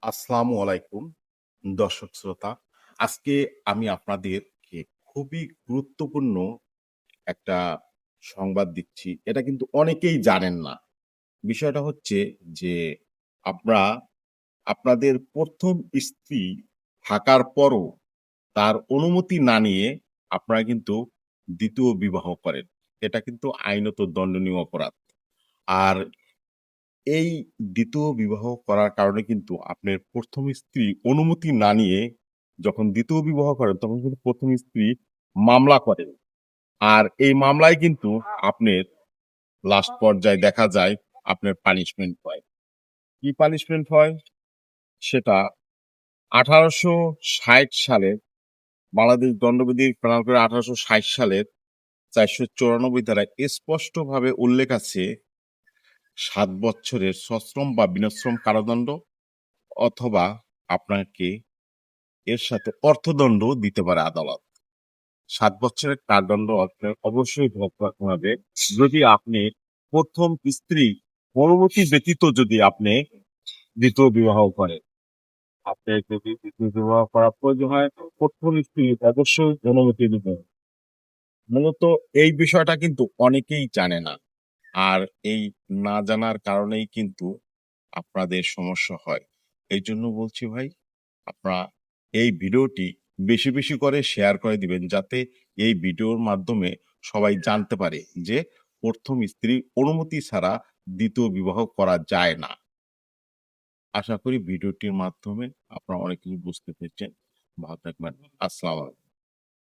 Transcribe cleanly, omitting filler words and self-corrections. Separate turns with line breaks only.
আসসালামু আলাইকুম দর্শক শ্রোতা। আজকে আমি আপনাদেরকে খুবই গুরুত্বপূর্ণ একটা সংবাদ দিচ্ছি। এটা কিন্তু অনেকেই জানেন না। বিষয়টা হচ্ছে যে আমরা আপনাদের ১ম স্ত্রী থাকার পরও তার অনুমতি না নিয়ে আপনারা কিন্তু ২য় বিবাহ করেন। এটা কিন্তু আইনত দণ্ডনীয় অপরাধ। আর এই ২য় বিবাহ করার কারণে কিন্তু আপনার ১ম স্ত্রী অনুমতি না নিয়ে যখন ২য় বিবাহ করেন তখন কিন্তু ১ম স্ত্রী মামলা করেন। আর এই মামলায় কিন্তু আপনার লাস্ট পর্যায়ে দেখা যায় আপনার পানিশমেন্ট হয়। কি পানিশমেন্ট হয়? সেটা ১৮৬০ সালে বাংলাদেশ দণ্ডবিধি প্রণয়ন করে ১৮৬০ সালের ৪৯৪ ধারায় স্পষ্টভাবে উল্লেখ আছে ৭ বছরের সশ্রম বা বিনশ্রম কারাদণ্ড অথবা আপনাকে এর সাথে অর্থদণ্ড দিতে পারে আদালত। ৭ বছরের কারাদণ্ড আপনার অবশ্যই ভোগ করতে হবে যদি আপনি ১ম স্ত্রী পরবর্তী ব্যতীত যদি আপনি ২য় বিবাহ করেন। আপনার যদি ২য় বিবাহ করার প্রয়োজন হয় ১ম স্ত্রী অবশ্যই অনুমতি নিতে হবে। মূলত এই বিষয়টা কিন্তু অনেকেই জানে না। আর এই না জানার কারণেই কিন্তু আপনাদের সমস্যা হয়। এইজন্য বলছি ভাই, আপনারা এই ভিডিওটি বেশি, বেশি করে শেয়ার করে দিবেন যাতে এই ভিডিওর মাধ্যমে সবাই জানতে পারে যে ১ম স্ত্রীর অনুমতি ছাড়া ২য় বিবাহ করা যায় না। আশা করি ভিডিওটির মাধ্যমে আপনারা অনেক কিছু বুঝতে পেরেছেন। ভালো থাকবেন। আসসালামু আলাইকুম।